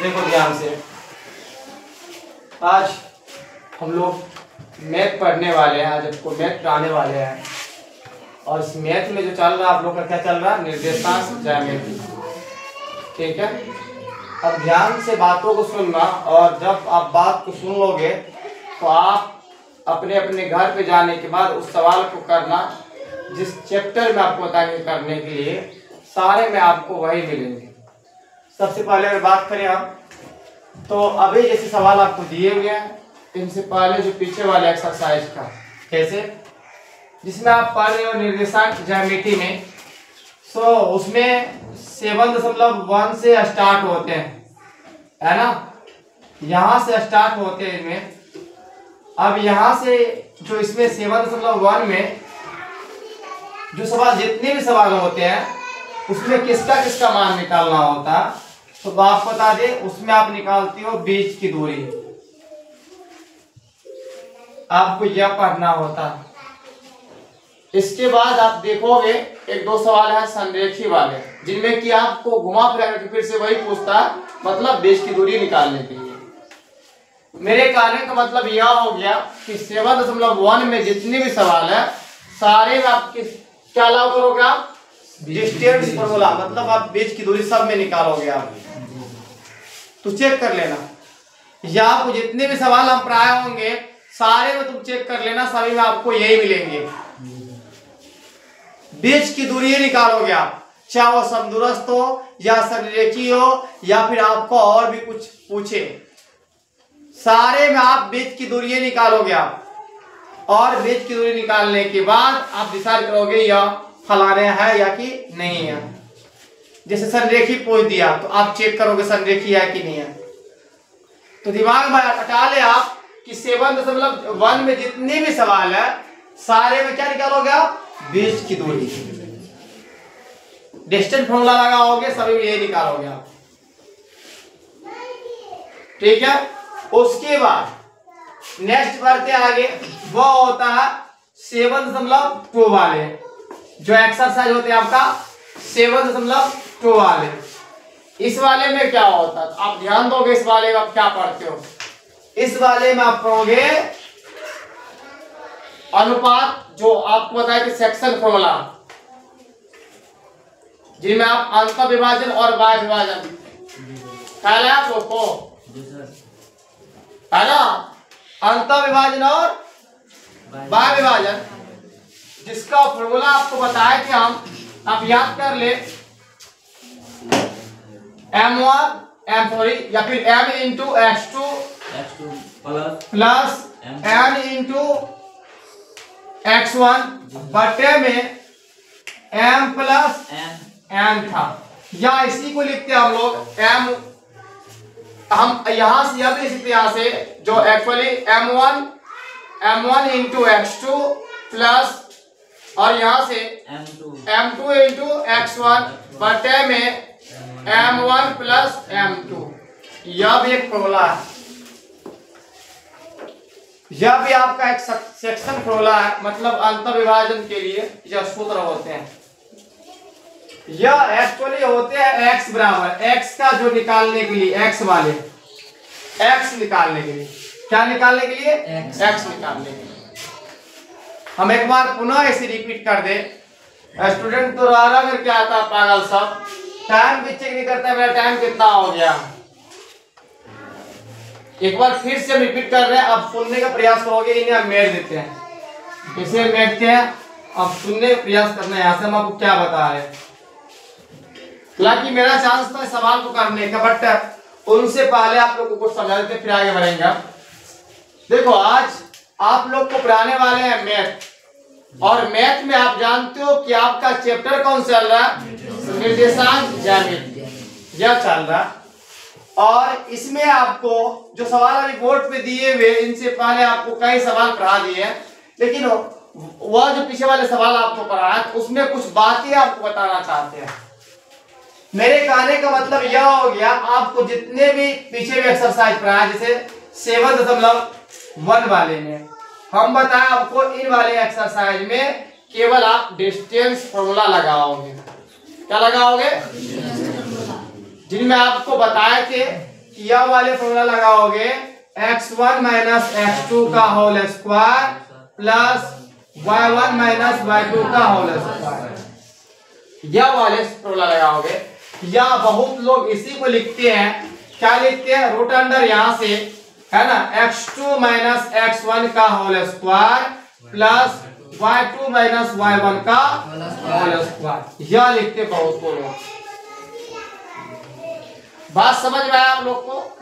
देखो ध्यान से, आज हम लोग मैथ पढ़ने वाले हैं, आज आपको मैथ पढ़ाने वाले हैं। और इस मैथ में जो चल रहा है आप लोग का क्या चल रहा है, निर्देशांक ज्यामिति। ठीक है, अब ध्यान से बातों को सुनना, और जब आप बात को सुन लोगे तो आप अपने अपने घर पे जाने के बाद उस सवाल को करना जिस चैप्टर में आपको बताएंगे करने के लिए, सारे में आपको वही मिलेंगे। सबसे पहले अगर बात करें आप, तो अभी जैसे सवाल आपको दिए हुए हैं, इनसे पहले जो पीछे वाले एक्सरसाइज का कैसे, जिसमें आप पढ़ रहे हो निर्देशांक ज्यामिति में, सो उसमें 7.1 से स्टार्ट होते हैं, है ना, यहां से स्टार्ट होते हैं इनमें। अब यहां से जो इसमें 7.1 में जो सवाल, जितने भी सवाल होते हैं उसमें किसका किसका मान निकालना होता है, तो आप बता दे, उसमें आप निकालती हो बीच की दूरी, आपको यह पढ़ना होता। इसके बाद आप देखोगे एक दो सवाल है संरेखी वाले, जिनमें कि आपको घुमा फिरा करके फिर से वही पूछता है, मतलब बीच की दूरी निकालने के लिए। मेरे कहने का मतलब यह हो गया कि 7.1 में जितने भी सवाल है सारे में आप क्या लागू करोगे, आप डिस्टेंस फॉर्मूला, मतलब आप बीच की दूरी सब में निकालोगे आप। तो चेक कर लेना, या आपको जितने भी सवाल हम पढ़ाए होंगे सारे में तुम चेक कर लेना, सभी में आपको यही मिलेंगे, बीच की दूरी निकालोगे आप, चाहे वो समदूरस्थ हो या संरेखी हो या फिर आपको और भी कुछ पूछे, सारे में आप बीच की दूरी निकालोगे आप। और बीच की दूरी निकालने के बाद आप डिसाइड करोगे या फलाने है या कि नहीं है। जैसे संरेखी पूछ दिया तो आप चेक करोगे संरेखी है कि नहीं है। तो दिमाग में हटा ले आप कि 7.1 में जितने भी सवाल है सारे में क्या निकालोगे आप, बीच की दूरी, डिस्टेंस फॉर्मूला लगाओगे, सभी में ये निकालोगे आप। ठीक है, उसके बाद नेक्स्ट बढ़ते आगे, वो होता है 7.2 वाले, जो एक्सरसाइज होते हैं आपका 7.2 वाले। इस वाले में क्या होता है, आप ध्यान दोगे, इस वाले में आप क्या पढ़ते हो, इस वाले में आप पढ़ोगे अनुपात, जो आपको बताया कि सेक्शन फॉर्मूला, जिनमें आप अंत विभाजन और बाह्य विभाजन ख्याल है आप लोग को, है ना, अंत विभाजन और बाह्य विभाजन, जिसका फॉर्मूला आपको बताया कि हम, आप याद कर ले, M1 या फिर M into X2 plus N into X1 बटे में M प्लस N था, या इसी को लिखते हैं हम लोग M, हम यहां से यह भी लिखते हैं, यहां से जो actually M1 into X2 plus, और यहां से M2 इंटू X1 बटे में M1 प्लस M2, यह भी एक फॉर्मूला है, यह भी आपका एक सेक्शन फॉर्मूला है, मतलब अंतर विभाजन के लिए यह सूत्र होते हैं। यह एक्चुअली होते हैं x बराबर, x का जो निकालने के लिए, x वाले, x निकालने के लिए, क्या निकालने के लिए, x निकालने के लिए। हम एक बार पुनः इसे रिपीट कर दे, स्टूडेंट तो रहा करके आता पागल सब, टाइम भी चेक नहीं करता मेरा टाइम कितना हो गया। एक बार फिर से रिपीट कर रहे हैं, अब सुनने का प्रयास करोगे, इन्हें हम मेट देते हैं, इसे मेटते हैं, अब सुनने का प्रयास करना है, यहाँ से हम आपको क्या बता रहे हैं। हालांकि मेरा चांस था सवाल को करने का, बट उनसे पहले आप लोगों को समझा देते फिर आगे बढ़ेंगे। देखो आज आप लोग को पढ़ाने वाले हैं मैथ, और मैथ में आप जानते हो कि आपका चैप्टर कौन चल रहा है, निर्देशांक ज्यामिति, यह चल रहा है। और इसमें आपको जो सवाल अभी बोर्ड पे दिए हुए, इनसे पहले आपको कई सवाल पढ़ा दिए हैं, लेकिन वह जो पीछे वाले सवाल आपको पढ़ाया उसमें कुछ बातें आपको बताना चाहते हैं। मेरे कहने का मतलब यह हो गया, आपको जितने भी पीछे भी एक्सरसाइज पढ़ाया, जैसे 7.1 वाले में हम बताएं आपको, इन वाले एक्सरसाइज में केवल आप डिस्टेंस फॉर्मूला लगाओगे। क्या लगाओगे? जिनमें आपको बताए थे यह वाले फॉर्मूला लगाओगे x1 माइनस x2 का whole square plus y1 minus y2 का होल स्क्वायर। यह वाले फॉर्मूला लगाओगे, या बहुत लोग इसी को लिखते हैं, क्या लिखते हैं, रूट अंडर यहां से है ना x2 माइनस x1 का whole square plus y2 minus y1 का होल स्क्वायर, यह लिखते बहुत लोग। बात समझ में आया आप लोग को?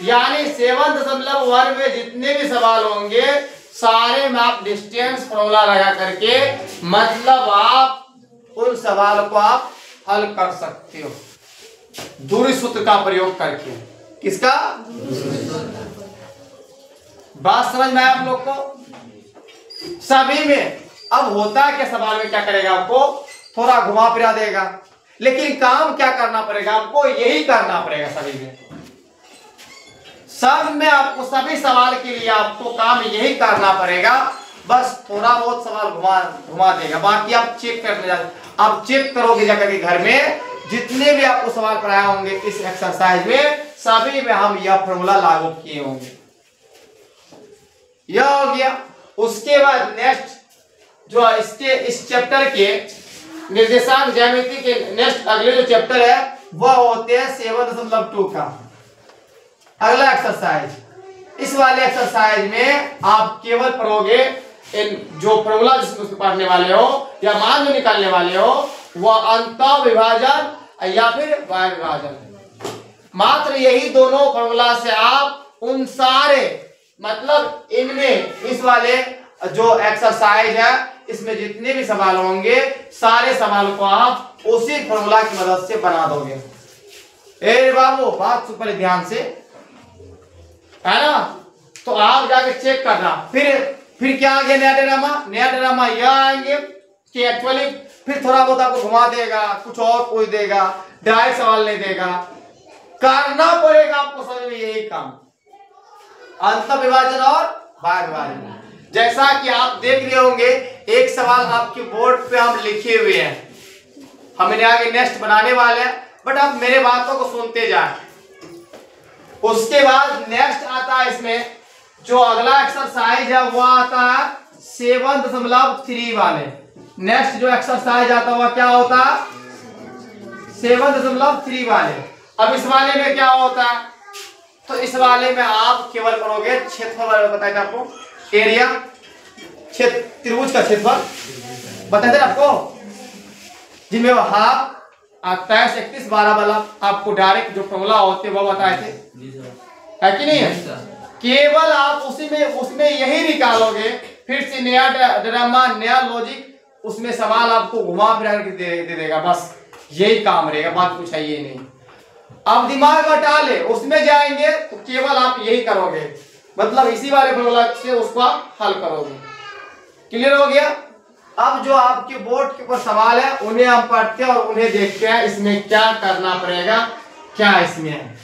यानी 7.1 में जितने भी सवाल होंगे सारे में आप डिस्टेंस फॉर्मूला लगा करके मतलब आप उन सवाल को आप हल कर सकते हो दूरी सूत्र का प्रयोग करके। किसका? बात समझ में आया आप लोग को? सभी में अब होता है क्या, सवाल में क्या करेगा, आपको थोड़ा घुमा फिरा देगा, लेकिन काम क्या करना पड़ेगा, आपको यही करना पड़ेगा सभी में। सब में आपको सभी सवाल के लिए आपको काम यही करना पड़ेगा, बस थोड़ा बहुत सवाल घुमा देगा, बाकी आप चेक करने जाते, आप चेक करोगे जाकर के घर में जितने भी आपको सवाल पढ़ाए होंगे इस एक्सरसाइज में सभी में हम यह फॉर्मूला लागू किए होंगे। यह हो गया। उसके बाद नेक्स्ट जो इसके इस चैप्टर के निर्देशांक ज्यामिति के नेक्स्ट अगले जो चैप्टर है वह होते हैं 7.2 का अगला एक्सरसाइज। इस वाले एक्सरसाइज में आप केवल पढ़ोगे जो फॉर्मूला जिसको पढ़ने वाले हो या मान जो निकालने वाले हो वह अंतः विभाजन या फिर वाय विभाजन। मात्र यही दोनों फॉर्मूला से आप उन सारे मतलब इनमें इस वाले जो एक्सरसाइज है इसमें जितने भी सवाल होंगे सारे सवाल को आप उसी फॉर्मूला की मदद से बना दोगे। ए बाबू बात सुपर ध्यान से है ना, तो आप जाके चेक करना। फिर क्या आ गया नया ड्रामा यह आएंगे कि एक्चुअली फिर थोड़ा बहुत आपको घुमा देगा, कुछ और पूछ देगा, डायरेक्ट सवाल नहीं देगा, करना पड़ेगा आपको समझ में यही काम अंतर विभाजन और बाह्य विभाजन। जैसा कि आप देख रहे होंगे एक सवाल आपके बोर्ड पे हम लिखे हुए हैं, हम इन्हें आगे नेक्स्ट बनाने वाले हैं, बट आप मेरे बातों को सुनते जाए। उसके बाद नेक्स्ट आता है इसमें जो अगला एक्सरसाइज है वह आता है 7.3 वाले। नेक्स्ट जो एक्सरसाइज आता है वह क्या होता है 7.3 वाले। अब इस वाले में क्या होता है, तो इस वाले में आप केवल करोगे क्षेत्रफल वाले बताया आपको, एरिया क्षेत्र त्रिभुज का क्षेत्रफल बताते थे आपको, जिनमें हाफ 23 31 12 वाला आपको डायरेक्ट जो फॉर्मूला होते वो बताए थे, है कि नहीं है? केवल आप उसमें यही निकालोगे, फिर से नया ड्रामा नया लॉजिक उसमें सवाल आपको घुमा फिरा के दे देगा, बस यही काम रहेगा, बात कुछ है ये नहीं। अब दिमाग हटा ले, उसमें जाएंगे तो केवल आप यही करोगे, मतलब इसी वाले फॉर्मूला से उसको आप हल करोगे। क्लियर हो गया? अब जो आपके बोर्ड के ऊपर सवाल है उन्हें हम पढ़ते हैं और उन्हें देखते हैं इसमें क्या करना पड़ेगा, क्या इसमें है।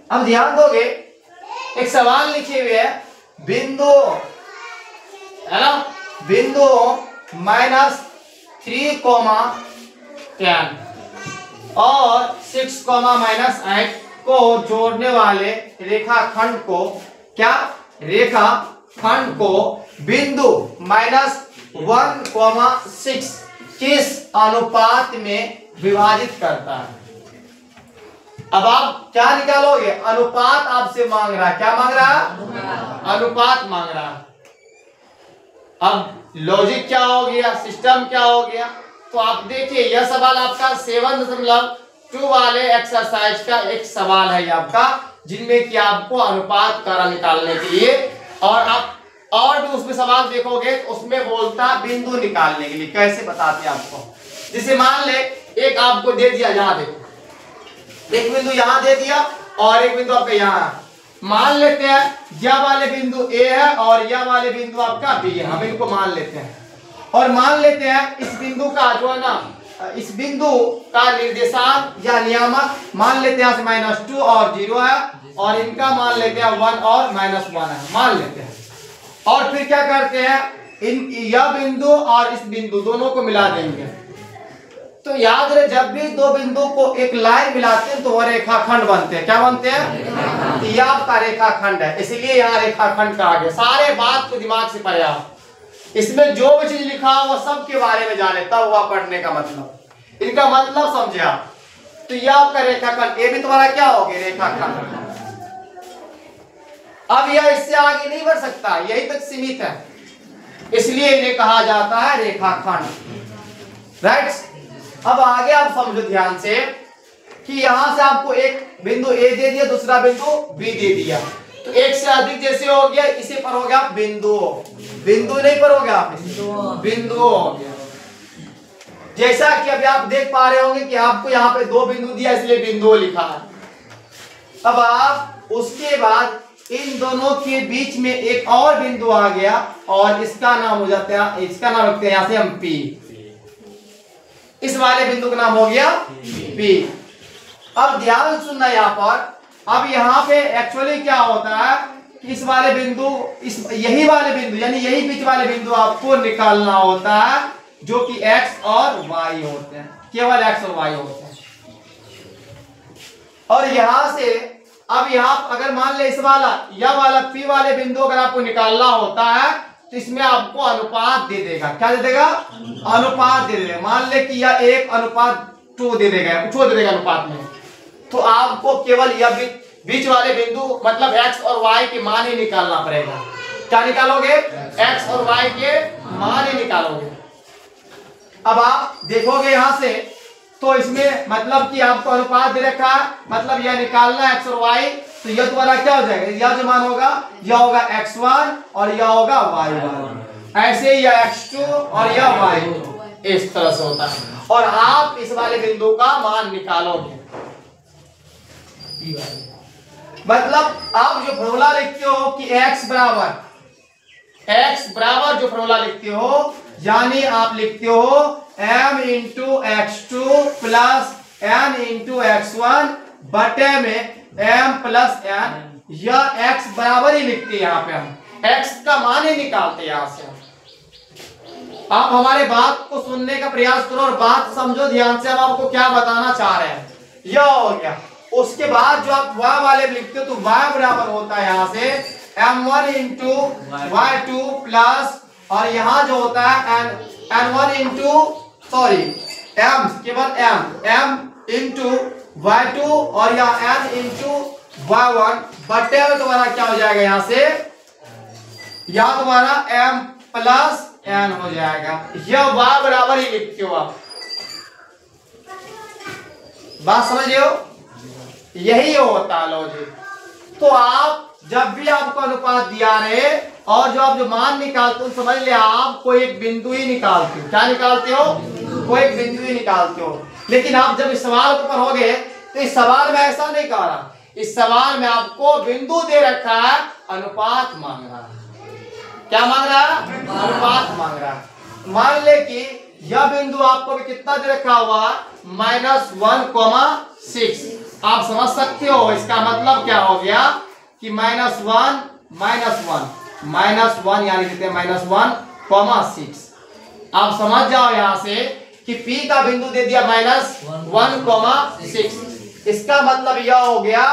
अब ध्यान दोगे एक सवाल लिखे हुए है, बिंदु है ना, बिंदु -3, 10 और 6, -8 को जोड़ने वाले रेखाखंड को क्या रेखाखंड को बिंदु -1,6 किस अनुपात में विभाजित करता है। अब आप क्या निकालोगे, अनुपात आपसे मांग रहा है, क्या मांग रहा है, अनुपात मांग रहा है। अब लॉजिक क्या हो गया, सिस्टम क्या हो गया, तो आप देखिए यह सवाल आपका 7.2 वाले एक्सरसाइज का एक सवाल है, ये आपका जिनमें कि आपको अनुपात का निकालने के लिए, और आप और भी उसमें सवाल देखोगे तो उसमें बोलता बिंदु निकालने के लिए, कैसे बताते हैं आपको। जैसे मान ले एक आपको दे दिया, यहाँ देखो एक बिंदु यहाँ दे दिया और एक बिंदु आपका यहाँ, मान लेते हैं यह वाले बिंदु ए है और यह वाले बिंदु आपका बी है, हम इनको मान लेते हैं। और मान लेते हैं इस बिंदु का जो है ना, इस बिंदु का निर्देशांक या नियामक मान लेते हैं यहाँ से -2 और 0 है, और इनका मान लेते हैं 1 और -1 है, मान लेते हैं। और फिर क्या करते हैं, यह बिंदु और इस बिंदु दोनों को मिला देंगे। तो याद रहे, जब भी दो बिंदु को एक लाइन मिलाते हैं तो वह रेखाखंड बनते हैं। क्या बनते हैं? यह आपका रेखाखंड है, इसलिए यहाँ रेखाखंड कहा गया। सारे बात को दिमाग से पढ़े आप, इसमें जो भी चीज लिखा हुआ सब के बारे में जाने, तब हुआ पढ़ने का मतलब, इनका मतलब समझे आप। तो यह आपका रेखाखंड, ये भी तुम्हारा क्या हो गया? रेखाखंड। अब यह इससे आगे नहीं बढ़ सकता, यही तक सीमित है, इसलिए इन्हें कहा जाता है रेखाखंड। राइट, अब आगे आप समझो ध्यान से कि यहां से आपको एक बिंदु ए दे दिया, दूसरा बिंदु बी दे दिया, तो एक से अधिक जैसे हो गया, इसे पर हो गया बिंदु, बिंदु नहीं पर हो गया बिंदु हो गया। जैसा कि अभी आप देख पा रहे होंगे कि आपको यहाँ पे दो बिंदु दिया, इसलिए बिंदु लिखा है। अब आप उसके बाद इन दोनों के बीच में एक और बिंदु आ गया और इसका नाम हो जाता है, इसका नाम रखते हैं यहां से हम पी। इस वाले बिंदु का नाम हो गया पी। अब ध्यान सुनना यहाँ पर, अब यहाँ पे एक्चुअली क्या होता है कि इस वाले बिंदु, इस यही वाले बिंदु यानी यही बीच वाले बिंदु आपको निकालना होता है, जो कि x और y होते हैं, केवल x और y होते हैं। और यहां से अब यहाँ अगर मान ले इस वाला या वाला p वाले बिंदु अगर आपको निकालना होता है तो इसमें आपको अनुपात दे देगा। क्या दे देगा? अनुपात दे देगा। मान ले कि यह 1:2 दे देगा, अनुपात में, तो आपको केवल यह बीच वाले बिंदु मतलब x और y के मान ही निकालना पड़ेगा। क्या निकालोगे? x और y के मान ही निकालोगे। अब आप देखोगे यहां से तो इसमें मतलब कि आपको अनुपात दे रखा है, मतलब यह निकालना x और y, तो यह तुम्हारा क्या हो जाएगा? यह जो मान होगा यह होगा x1 और यह होगा y1, ऐसे ही यह x2 और यह y2, इस तरह से होता है। और आप इस वाले बिंदु का मान निकालोगे, मतलब आप जो फॉर्मूला लिखते हो कि x बराबर जो फॉर्मूला लिखते हो, यानी आप लिखते हो m into x2 plus n into x1 बटे में m प्लस n, यह x बराबर ही लिखते हैं। यहाँ पे हम x का मान ही निकालते हैं। यहाँ से आप हमारे बात को सुनने का प्रयास करो और बात समझो ध्यान से। हम आपको क्या बताना चाह रहे हैं, यह हो गया। उसके बाद जो आप y वाले लिखते हो तो y बराबर होता है यहाँ से m1 इंटू y2 प्लस, और यहाँ जो होता है n1 इंटू m, केवल m इंटू y2 और यहाँ n इंटू y1 बटे में तुम्हारा क्या हो जाएगा? यहाँ से यह तुम्हारा m प्लस n हो जाएगा। यह y बराबर ही लिखते हो आप, बात समझ रहे हो? यही होता है लॉजिक। तो आप जब भी आपको अनुपात दिया रहे और जो आप जो मान निकालते हो, समझ ले आप कोई एक बिंदु ही निकालते हो। क्या निकालते हो? कोई एक बिंदु ही निकालते हो। लेकिन आप जब इस सवाल को पढ़ोगे तो इस सवाल में ऐसा नहीं कह रहा, इस सवाल में आपको बिंदु दे रखा है, अनुपात मांग रहा है। क्या मांग रहा है? अनुपात मांग रहा है। मान ले कि यह बिंदु आपको भी कितना दे रखा हुआ? -1,6। आप समझ सकते हो इसका मतलब क्या हो गया कि -1 यानी कितने? -1,6। आप समझ जाओ यहां से कि P का बिंदु दे दिया -1,6। इसका मतलब यह हो गया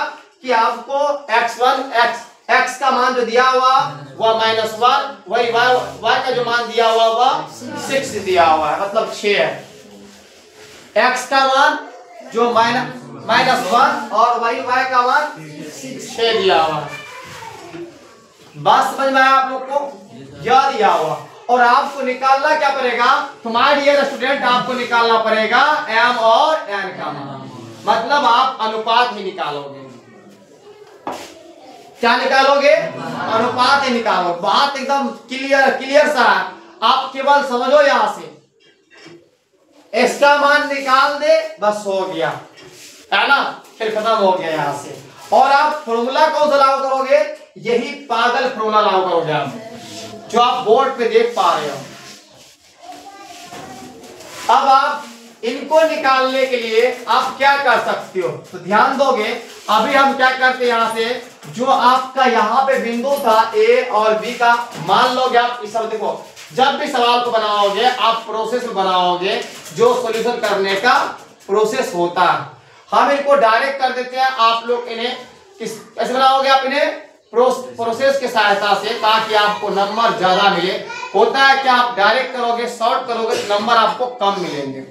कि आपको x का मान जो दिया हुआ वह -1, वही y का जो मान दिया हुआ वह 6 दिया हुआ है, मतलब 6 है। x का मान जो -1 और वही y का मान 6 दिया हुआ है। बात समझ में आया आप लोग को? यह दिया हुआ और आपको निकालना क्या पड़ेगा? तुम्हारे डियर स्टूडेंट, आपको निकालना पड़ेगा m और n का मान, मतलब आप अनुपात ही निकालोगे। क्या निकालोगे? अनुपात ही निकालोगे। बात एकदम क्लियर सा है, आप केवल समझो यहां से, इसका मान निकाल दे बस हो गया, है ना? फिर खत्म हो गया यहां से। और आप फॉर्मूला कौन सा लागू करोगे? यही पागल फॉर्मूला लागू करोगे आप, जो आप बोर्ड पे देख पा रहे हो। अब आप इनको निकालने के लिए आप क्या कर सकते हो, तो ध्यान दोगे। अभी हम क्या करते हैं, यहां से जो आपका यहाँ पे बिंदु था A और B का, मान लोगे आप इस सब, देखो जब भी सवाल को बनाओगे आप प्रोसेस में बनाओगे जो सॉल्यूशन करने का प्रोसेस होता है। हम इनको डायरेक्ट कर देते हैं, आप लोग इन्हें किस ऐसे बनाओगे, आप इन्हें प्रोसेस की सहायता से, ताकि आपको नंबर ज्यादा मिले। होता है कि आप डायरेक्ट करोगे, शॉर्ट करोगे तो नंबर आपको कम मिलेंगे।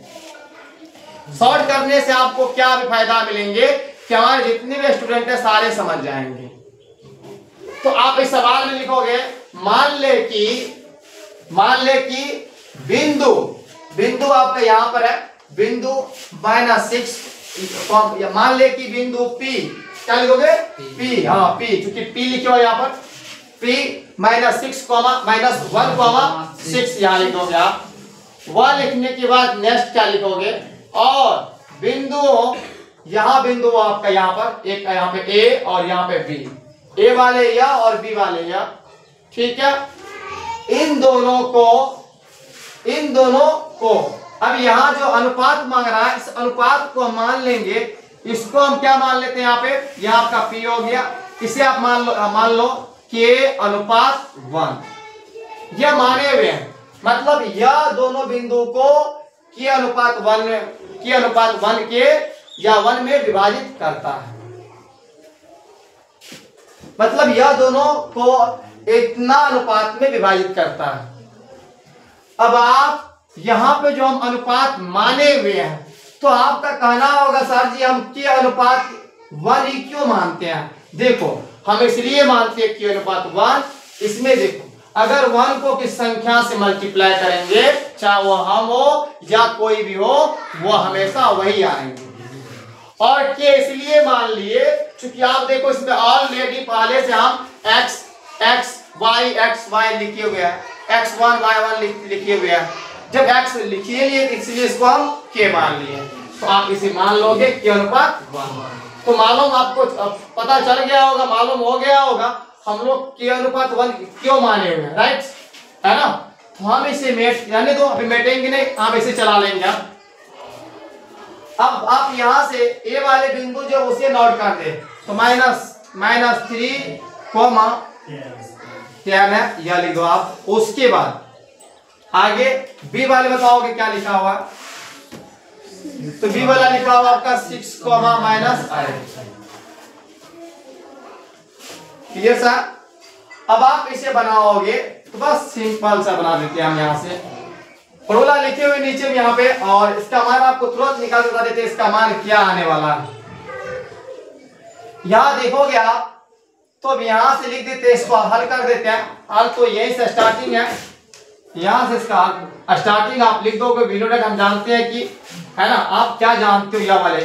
शॉर्ट करने से आपको क्या भी फायदा मिलेंगे कि हमारे जितने भी स्टूडेंट है सारे समझ जाएंगे। तो आप इस सवाल में लिखोगे, मान ले कि बिंदु आपका यहाँ पर है, बिंदु -6, मान ले कि बिंदु P, क्या लिखोगे P, हाँ P, क्योंकि P लिखे हो यहाँ पर, P -6, -1, 6 यहाँ लिखोगे आप। वह लिखने के बाद नेक्स्ट क्या लिखोगे, और बिंदु यहाँ बिंदु आपका यहाँ पर एक, यहाँ पे A और यहाँ पे B, A वाले या और B वाले या, ठीक है। इन दोनों को अब यहाँ जो अनुपात मांग रहा है, इस अनुपात को हम मान लेंगे, इसको हम क्या मान लेते हैं, यहाँ पे यह आपका P हो गया, इसे आप मान लो K/1, यह माने हुए हैं। मतलब यह दोनों बिंदु को K/1 के या 1 में विभाजित करता है। मतलब यह दोनों को इतना अनुपात में विभाजित करता है। अब आप यहाँ पे जो हम अनुपात माने हुए हैं, तो आपका कहना होगा सर जी हम K/1 ही क्यों मानते हैं। देखो हम इसलिए मानते हैं K/1, इसमें देखो अगर 1 को किस संख्या से मल्टीप्लाई करेंगे, चाहे वो हम हो या कोई भी हो, वो हमेशा वही आएंगे। और K इसलिए मान लिए क्योंकि आप देखो इसमें ऑलरेडी पहले से हम x y लिखे हुए हैं, x1 y1 लिखे हुए हैं। जब x लिखिए लिए इसलिए इसको हम K मान लिए, तो आप इसे मान लोगे K/1। तो मालूम आपको पता चल गया होगा, मालूम हो गया होगा हम लोग K/1 क्यों माने हुए हैं, राइट, है ना। तो हम इसे रहने दो, अभी मेटेंगे नहीं, आप इसे चला लेंगे। अब आप यहाँ से A वाले बिंदु जो उसे नोट कर दे, तो -3, 10 है, यह लिख दो आप। उसके बाद आगे B वाले बताओगे क्या लिखा हुआ, तो B वाला लिखा हुआ आपका 6, -8। Clear sir. अब आप इसे बनाओगे तो बस सिंपल सा बना देते हैं हम यहाँ से, फॉर्मूला लिखे हुए नीचे में यहाँ पे, और इसका मान आपको तुरंत निकाल के बता देते हैं इसका मान क्या आने वाला है। यहाँ देखोगे आप, तो अब यहाँ से लिख देते हैं, इसको हल कर देते हैं। हल तो यही से स्टार्टिंग है, यहाँ से इसका स्टार्टिंग आप लिख दोगे V0 हम जानते हैं कि, है ना, आप क्या जानते हो यह वाले,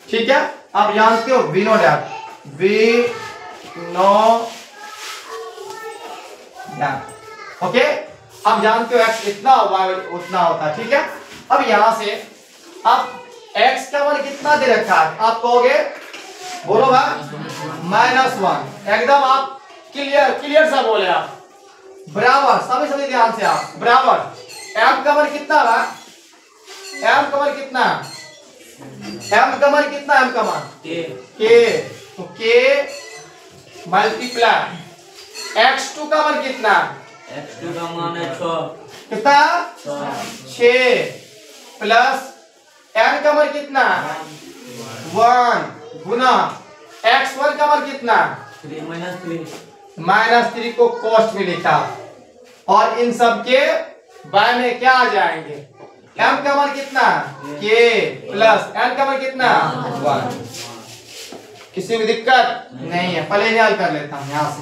ठीक है, आप जानते हो V0 ओके। अब जानते हो x इतना y उतना होता है, ठीक है। अब यहां से अब x का मान कितना दे रखा है, आप कहोगे, बोलो भाई -1, एकदम आप क्लियर सा बोले आप, बराबर सभी ध्यान से आप, बराबर m का मान कितना है, m का मान कितना है, m का मान कितना है, m का मान k, तो k मल्टीप्लाई x2 का मान कितना है, x2 का मान है 6, कितना 6, प्लस n का मान कितना 1 गुना x1 का मान कितना 3 -3 को कॉस्ट में लिखा, और इन सब के बाय में क्या आ जाएंगे, m का मान कितना k प्लस n का मान कितना 1। किसी को दिक्कत नहीं है, पहले इन्हें हल कर लेता हूं यहाँ से,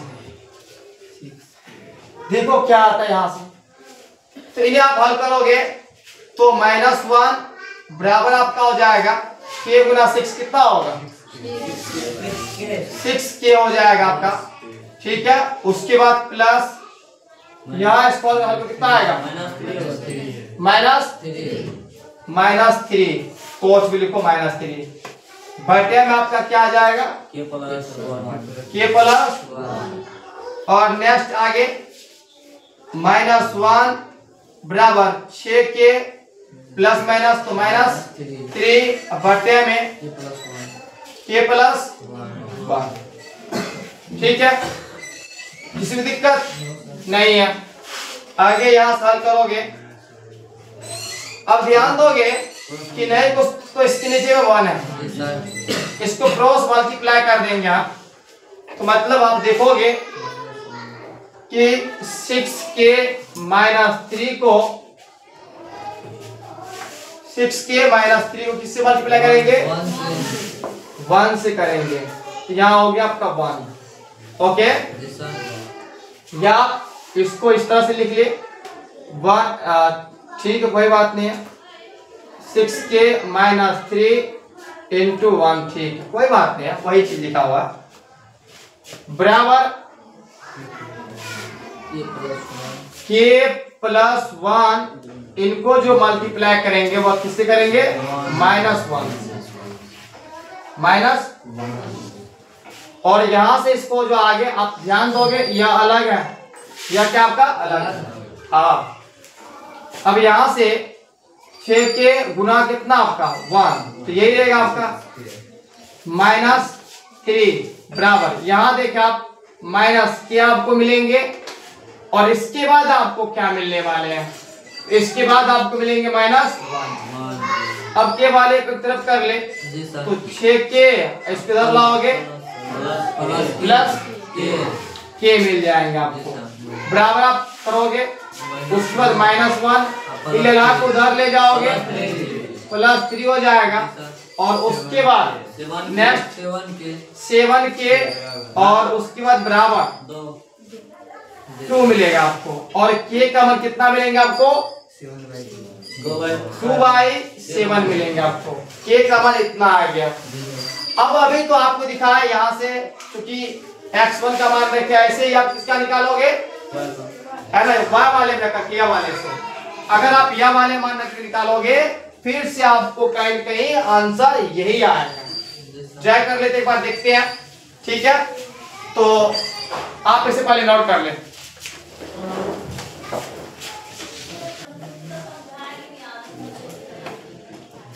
देखो क्या आता है यहाँ से। तो इन्हें आप हल करोगे तो -1 बराबर आपका हो जाएगा k गुना 6 कितना होगा 6k हो जाएगा आपका, ठीक है। उसके बाद प्लस यहाँ इसको हल कितना आएगा -3 कोस भी लिखो -3 बटे में आपका क्या आ जाएगा k प्लस, और नेक्स्ट आगे -1 बराबर 6k प्लस माइनस तो -3 बटे में k प्लस 1, ठीक है। किसी भी दिक्कत नहीं है। आगे यहाँ हल करोगे। अब ध्यान दोगे कि नहीं कुछ तो इसके नीचे में 1 है, इसको क्रॉस मल्टीप्लाई कर देंगे आप, तो मतलब आप देखोगे कि 6k - 3 को 6k - 3 को किससे मल्टीप्लाई करेंगे? 1 से करेंगे। तो यहाँ हो गया आपका 1। ओके, या इसको इस तरह से लिख लिए 1, ठीक है कोई बात नहीं है, 6k - 3 इंटू 1, ठीक है कोई बात नहीं है, वही चीज लिखा हुआ बराबर k + 1, इनको जो मल्टीप्लाई करेंगे वो किससे करेंगे? -1 और यहां से इसको जो आगे आप ध्यान दोगे यह अलग है, यह क्या आपका अलग है। हाँ, अब यहां से 6 के गुना कितना आपका 1, तो यही रहेगा आपका -3 बराबर, यहां देखें आप माइनस के आपको मिलेंगे और इसके बाद आपको क्या मिलने वाले हैं? इसके बाद आपको मिलेंगे -1। अब के वाले को तरफ कर ले तो 6k इसके इधर लाओगे प्लस के मिल जाएंगे आपको, बराबर आप करोगे, उसके बाद -1 लगा को उधर ले जाओगे +3 हो जाएगा और उसके बाद नेक्स्ट 7k और उसके बाद बराबर 2 मिलेगा आपको और k का मान कितना मिलेंगे आपको? 2/7 मिलेंगे आपको, k का मान इतना आ गया। अब अभी तो आपको दिखाया यहाँ से, क्योंकि x1 का मान रखे ऐसे ही आप किसका निकालोगे है ना, y वाले में रखा k वाले से। अगर आप यह वाले मान रख के निकालोगे फिर से आपको कहीं कहीं आंसर यही आएगा। ट्राई कर लेते एक बार देखते हैं, ठीक है? तो आप इसे पहले नोट कर ले।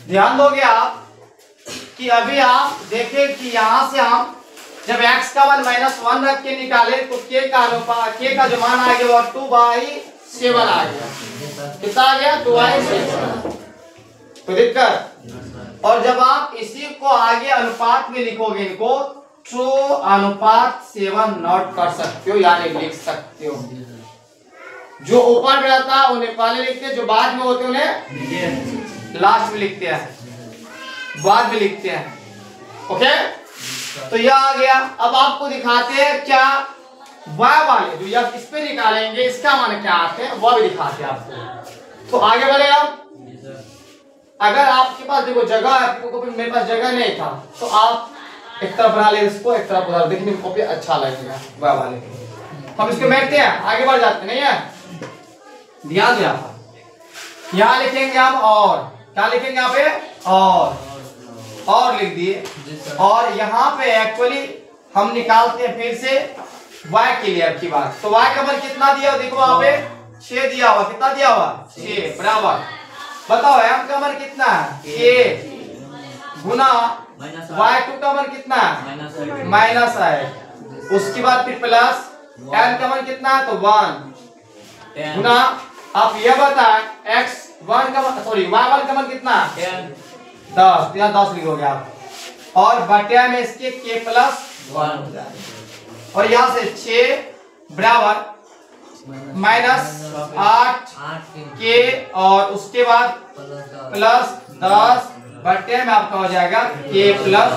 ध्यान दोगे आप कि अभी आप देखें कि यहां से हम जब x का मान -1 रख के निकाले तो k का अनुपात, k का जो मान आ गया वो 2/7 आ गया। कितना आ गया? 2/7। तो दिक्कत, और जब आप इसी को आगे अनुपात में लिखोगे इनको तो अनुपात 7 नोट कर सकते हो, यानी लिख सकते हो। जो ऊपर में रहता है उन्हें पहले लिखते हैं, जो बाद में होते हैं उन्हें लास्ट में लिखते हैं, बाद में लिखते हैं। ओके, तो यह आ गया। अब आपको दिखाते हैं क्या y वाले जो यह इस पे निकालेंगे इसका मान क्या आते हैं वह भी दिखाते हैं आपको। तो आगे बढ़े आप, अगर आपके पास देखो जगह है, मेरे पास जगह नहीं था तो आप एक तरफ बना ले इसको, एक तरफ उधर, देखने में कॉपी अच्छा लगेगा y वाले। हम इसको बैठते हैं, आगे बढ़ जाते नहीं है, ध्यान दिया। यहाँ लिखेंगे हम और क्या लिखेंगे यहाँ पे और लिख दिए, और यहाँ पे एक्चुअली हम निकालते हैं फिर से y के लिए की बात। तो y का मान कितना दिया देखो वहां पे 6 दिया हुआ, कितना दिया हुआ 6 बराबर। बताओ m का मान कितना है k गुना y2 का मान कितना है -8, उसके बाद फिर प्लस n का मान कितना है तो 1 गुना, आप यह बताएं x1 का सॉरी y1 का मान कितना है 10, यहाँ 10 लिखोगे आप और बटे में इसके k + 1 और यहाँ से 6 बराबर -8 k और उसके बाद +10 बटे में आपका हो जाएगा k + 1।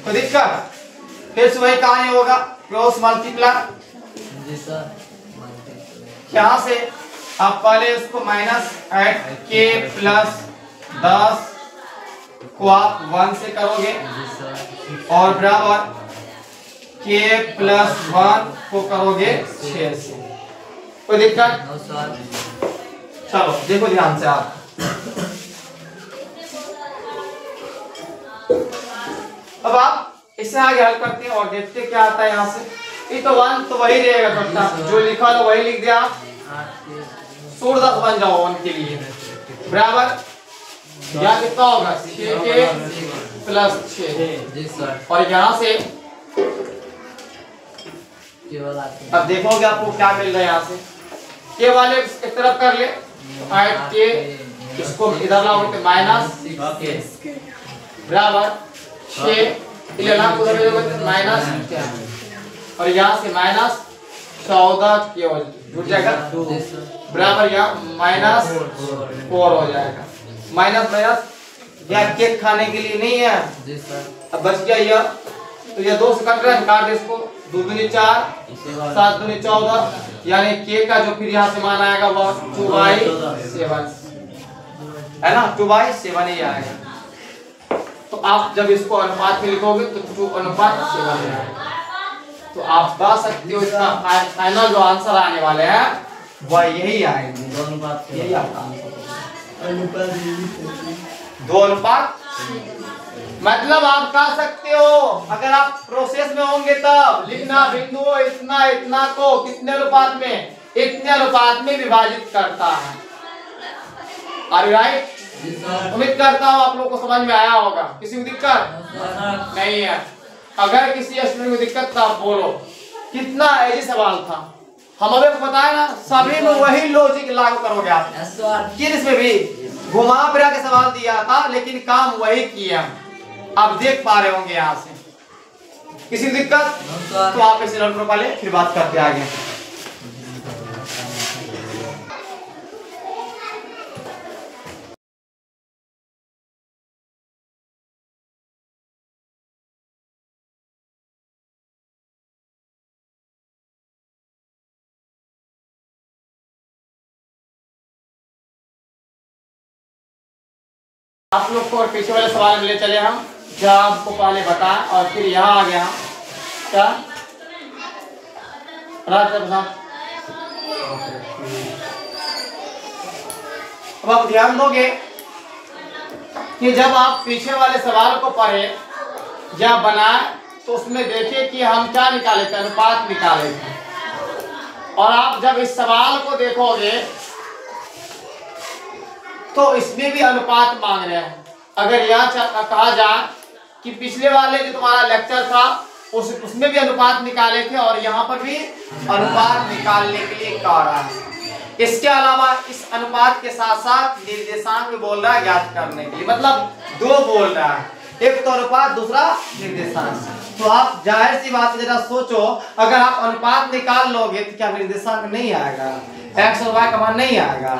तो दिक्कत फिर से वही कहानी होगा, क्रॉस मल्टीप्लाई। यहाँ से आप पहले इसको -8k + 10 को आप 1 से करोगे और बराबर k + 1 को करोगे 6 से। कोई दिक्कत? चलो देखो ध्यान से आप, अब आप इसे आगे हल करते हैं और देखते हैं क्या आता है। यहाँ से ये तो 1 तो वही रहेगा बेटा, जो लिखा हो वही लिख दिया आप, 10 बन जाओ 1 के लिए बराबर यहाँ कितना होगा 6k + 6 और यहाँ से अब देखोगे आपको क्या मिल रहा है यहाँ से। के वाले एक तरफ कर ले, 8k, इसको इधर लाओगे तो -6 बराबर 6, उधर -, और यहाँ से -14 जुड़ जाएगा बराबर, यहाँ -4 हो जाएगा। माइनस या केक खाने के लिए नहीं है। अब बच गया यह, तो यह 2 से कट रहा है, काट दे इसको। 2 दूनी 4, 7 दूनी 14, यानी के का जो फिर यहाँ से मान आएगा वो 2/7 है ना, 2/7 ही आएगा। तो आप जब इसको अनुपात में लिखोगे तो 2/7 आएगा। तो आप बता सकते हो इसका फाइनल जो आंसर आने वाले हैं वह यही आएंगे, यही आपका आंसर। 2 अनुपात मतलब आप कह सकते हो, अगर आप प्रोसेस में होंगे तब लिखना बिंदु इतना इतना को कितने अनुपात में, इतने अनुपात में विभाजित करता है। Are right? उम्मीद करता हूँ आप लोग को समझ में आया होगा। किसी को दिक्कत नहीं है? अगर किसी स्टूडेंट को दिक्कत था आप बोलो। कितना इजी सवाल था, हम अभी बताया ना, सभी में वही लॉजिक लागू करोगे आप। इसमें भी घुमा फिरा के सवाल दिया था लेकिन काम वही किया, आप देख पा रहे होंगे यहाँ से। किसी दिक्कत तो आप इसे लड़कों वाले फिर बात करते आगे। आप लोग को और पीछे वाले सवाल में ले चले हम, जब आपको पहले बताएं और फिर यहाँ आ गया क्या अब आप ध्यान दोगे कि जब आप पीछे वाले सवाल को पढ़े या बनाए तो उसमें देखिए कि हम क्या निकाले थे, अनुपात निकाले थे। और आप जब इस सवाल को देखोगे तो इसमें भी अनुपात मांग रहे हैं। अगर यहाँ कहा जाए कि पिछले वाले जो तुम्हारा लेक्चर था उसमें भी अनुपात निकाले थे और यहाँ पर भी अनुपात निकालने के लिए कह रहा है। इसके अलावा इस अनुपात के साथ साथ निर्देशांक भी बोल रहा है ज्ञात करने के लिए, मतलब 2 बोल रहा है, एक तो अनुपात दूसरा निर्देशांक। तो आप जाहिर सी बात जरा सोचो, अगर आप अनुपात निकाल लोगे तो क्या निर्देशांक नहीं आएगा, एक्स और वाई का मान नहीं आएगा?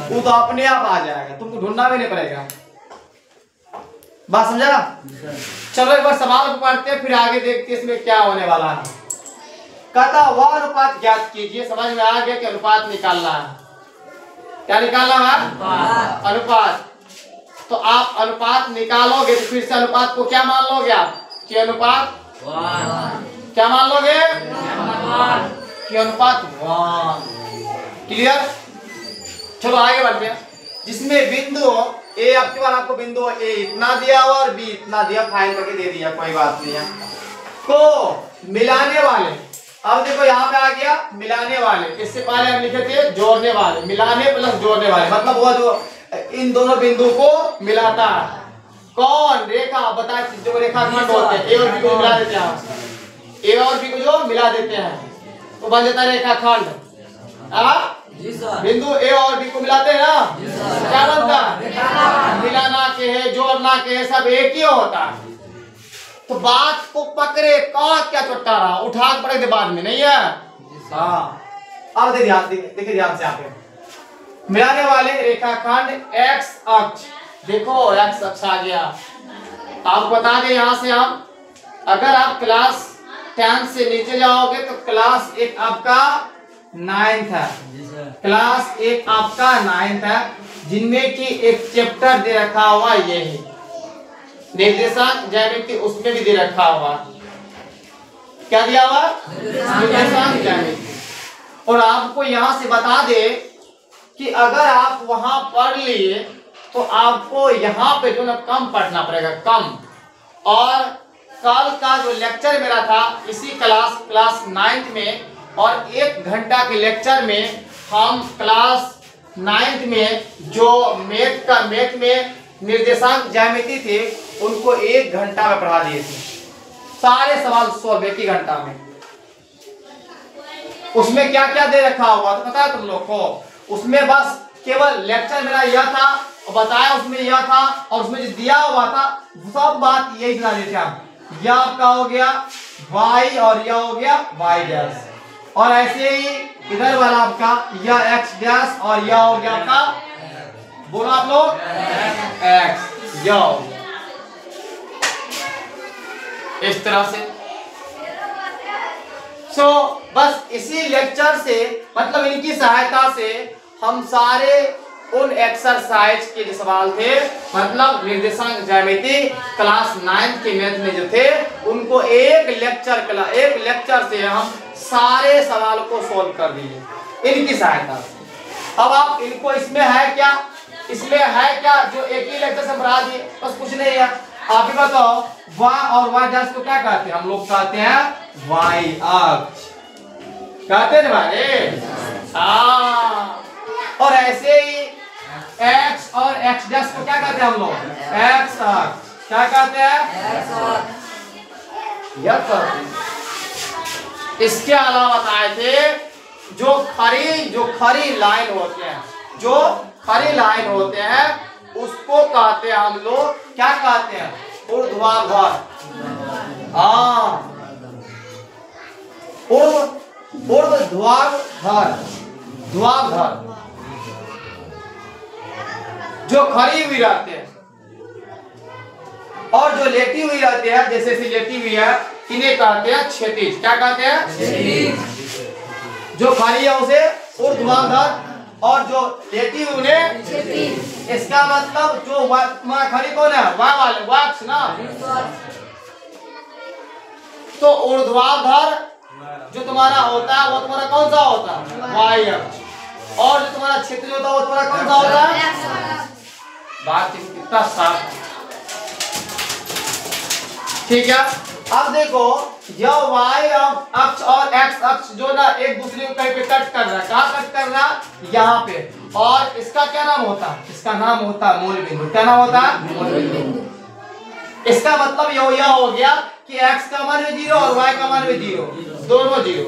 वो तो अपने आप आ जाएगा, तुमको ढूंढना भी नहीं पड़ेगा। बात समझा? चलो एक बार सवाल को पढ़ते हैं फिर आगे देखते हैं इसमें क्या होने वाला है। कहता वह अनुपात ज्ञात कीजिए, समझ में आ गया कि अनुपात निकालना है। क्या निकालना है? अनुपात। तो आप अनुपात निकालोगे तो फिर से अनुपात को क्या मान लोगे आप कि अनुपात क्या मान लोगे कि अनुपात 1। क्लियर? चलो आगे बढ़ते हैं। जिसमें बिंदु ए, आपके बार आपको बिंदु ए इतना दिया हुआ और बी इतना दिया, फाइन करके दे दिया, कोई बात नहीं है। को मिलाने वाले, अब देखो यहाँ पे आ गया मिलाने वाले, इससे पहले हम लिखे थे जोड़ने वाले, मिलाने प्लस जोड़ने वाले, मतलब वो जो इन दोनों बिंदु को मिलाता है। कौन? रेखा। बता, जो रेखाखंड होते हैं ए और बी को मिला देते हैं, ए और बी को जो मिला देते हैं तो बन जाता है रेखाखंड। बिंदु ए और बी को मिलाते हैं ना, क्या बनता है? मिलाना के है, जोड़ना के है, सब एक ही होता है। तो बात को पकड़े, कहा क्या चुट्टा रहा, उठा के पड़े बाद में नहीं है। हाँ, अब देखिए ध्यान से आप मिलाने वाले रेखाखंड एक्स अक्ष, देखो एक्स अक्ष आ गया। आप बता दें यहाँ से हम, अगर आप क्लास 10 से नीचे जाओगे तो क्लास 1 आपका 9th है, क्लास 1 आपका 9th है, जिनमें की एक चैप्टर दे रखा हुआ यही निर्देशांक ज्यामिति, उसमें भी दे रखा हुआ, क्या दिया हुआ? निर्देशांक ज्यामिति। और आपको यहाँ से बता दे कि अगर आप वहां पढ़ लिए तो आपको यहाँ पे जो ना कम पढ़ना पड़ेगा, कम। और कल का जो लेक्चर मेरा था इसी क्लास 9th में, और 1 घंटा के लेक्चर में हम क्लास 9th में जो मैथ में निर्देशांक ज्यामिति थे उनको 1 घंटा में पढ़ा दिए थे, सारे सवाल सॉल्व 1 ही घंटा में। उसमें क्या क्या दे रखा हुआ तो पता है तुम लोग को? उसमें बस केवल लेक्चर मेरा यह था और बताया उसमें यह था, और उसमें जो दिया हुआ था सब बात यही सुना देते हम। यह आपका हो गया y और यह हो गया y डैश, और ऐसे ही इधर वाला आपका यह x डैश और यह हो गया आपका, बोलो आप लोग, x, यह हो गया इस तरह से। बस इसी लेक्चर से मतलब इनकी सहायता से हम सारे उन एक्सरसाइज के जो सवाल थे मतलब निर्देशांक ज्यामिति क्लास 9 के मैथ में जो थे उनको एक लेक्चर से हम सारे सवाल को सोल्व कर दिए इनकी सहायता से। अब आप इनको इसमें है क्या जो एक ही लेक्चर से बढ़ा दिए, बस कुछ नहीं है। आप ही बताओ y और y डैश को क्या कहते हैं? हम लोग कहते हैं y अक्ष, कहते हैं भाई। और ऐसे ही x और x डैश को क्या कहते हैं हम लोग? x अक्ष, क्या कहते हैं? इसके अलावा बताए थे जो खरी लाइन होते हैं उसको कहते हैं हम लोग, क्या कहते हैं? ऊर्ध्वाधर। ध्रुवाधर जो खड़ी हुई रहते हैं और जो लेटी हुई रहती है, जैसे लेटी हुई है, इन्हें कहते हैं क्षैतिज। क्या कहते हैं? जो खड़ी है उसे ऊर्ध्वाधर और जो लेटी हुई उन्हें क्षैतिज। इसका मतलब जो तुम्हारा खड़ी कौन है? वाय वाले वाक्स ना। तो ऊर्ध्वाधर जो तुम्हारा होता है वो तुम्हारा कौन सा होता है? वाय अक्ष। और जो तुम्हारा क्षैतिज होता है वो तुम्हारा कौन सा होता है? बात कितना साफ, ठीक है। अब देखो यह y अक्ष और x अक्ष जो ना एक दूसरे को कहीं पे कट कर रहा है, कहाँ कट कर रहा है? यहाँ पे। और इसका क्या नाम होता है? इसका नाम होता है मूल बिंदु। क्या नाम होता है? मूल बिंदु। इसका मतलब यह हो गया कि x का मान भी 0 और y का मान भी 0, दोनों 0।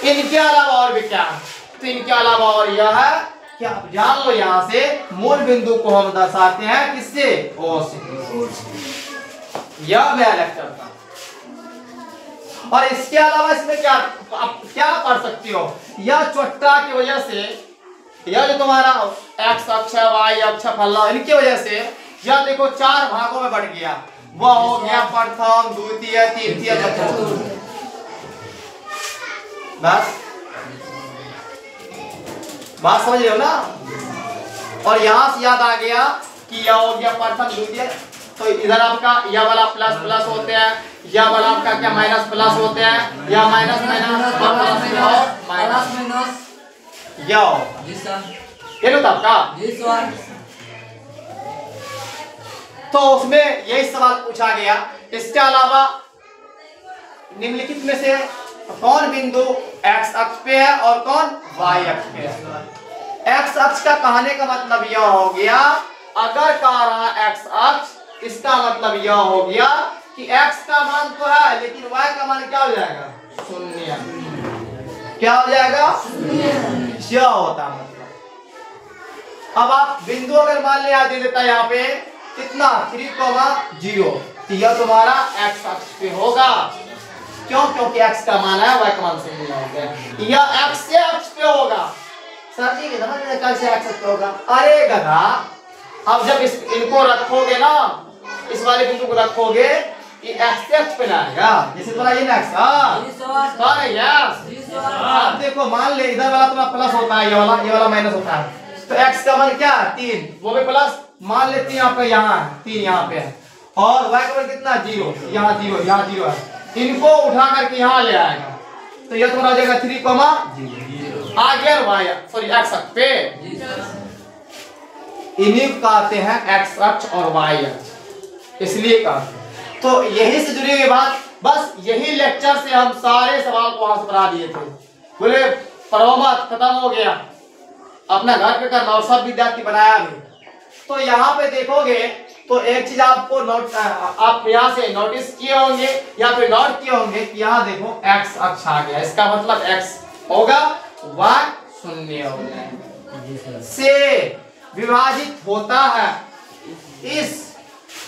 इनके अलावा और भी क्या? तो इनके अलावा और यह है कि आप जान लो यहाँ से मूल बिंदु को हम दर्शाते हैं किससे? O से। यह मेरा लेक्चर था। और इसके अलावा इसमें क्या आप क्या पढ़ सकते हो? यह चोट्टा की वजह से, यह जो तुम्हारा x अक्ष है, y अक्ष, फल्ला, इनकी वजह से यह देखो 4 भागों में बढ़ गया। वह हो गया प्रथम, द्वितीय, तृतीय, चतुर्थ। बस बात समझ रहे हो ना? और यहां से याद आ गया कि यह हो गया प्रथम, द्वितीय। तो इधर आपका यह वाला प्लस प्लस होते हैं, यह वाला आपका क्या माइनस प्लस होते हैं, यह माइनस माइनस प्लस माइनस ये लो आपका। तो उसमें यही सवाल पूछा गया। इसके अलावा निम्नलिखित में से कौन बिंदु x अक्ष पे है और कौन y अक्ष पे है? x अक्ष का कहने का मतलब यह हो गया, अगर कह रहा x अक्ष, इसका मतलब यह हो गया कि x का मान तो है लेकिन y का मान क्या हो जाएगा? 0। क्या हो जाएगा? 0 यह होता मतलब। अब आप बिंदु अगर मान लिया दे देता यहाँ पे कितना 3,0, तो यह तुम्हारा x अक्ष पे होगा। क्यों? क्योंकि x का मान है, y का मान 0 हो गया। यह x से अक्ष पे होगा। सर जी समझ में कैसे x अक्ष पे होगा? अरे गधा, अब जब इनको रखोगे ना, इस वाले बिंदु को रखोगे, ये x से अक्ष पे आएगा। जैसे तुम्हारा ये x, हाँ यस। अब देखो मान ले इधर वाला तुम्हारा प्लस होता है, ये वाला माइनस होता है। तो x का मान क्या? 3, वो भी प्लस मान लेते हैं आपका, यहाँ 3 यहाँ पे है, और y का मान कितना? 0, यहाँ 0, यहाँ 0 है। इनको उठा करके यहाँ ले आएगा, तो यह तुम्हारा हो जाएगा 3,0 आ गया y, सॉरी x अक्ष पे। इन्हीं कहते हैं x अक्ष और y अक्ष, इसलिए कहते हैं। तो यही से जुड़ी हुई बात, बस यही लेक्चर से हम सारे सवाल को वहां से करा दिए थे। बोले पढ़ो मत, खत्म हो गया, अपना घर पे करना, और सब विद्यार्थी बनाया भी। तो यहाँ पे देखोगे तो एक चीज आपको नोट आप यहाँ से नोटिस किए होंगे या फिर नोट किए होंगे कि यहाँ देखो x अक्ष आ गया, इसका मतलब x होगा y शून्य हो जाएगा से विभाजित होता है। इस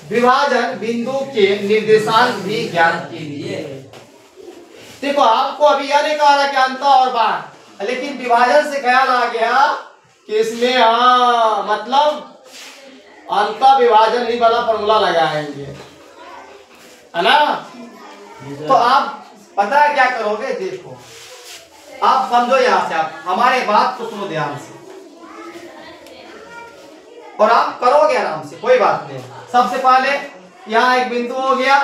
विभाजन बिंदु के निर्देशांक भी ज्ञात कीजिए। देखो आपको अभी यह नहीं कहा कि अंत और बार, लेकिन विभाजन से ख्याल आ गया कि इसमें मतलब अंत विभाजन ही वाला फॉर्मूला लगाएंगे, है ना। तो आप पता है क्या करोगे, देखो आप समझो यहाँ से, आप हमारे बात को सुनो ध्यान से और आप करोगे आराम से, कोई बात नहीं। सबसे पहले यहाँ एक बिंदु हो गया,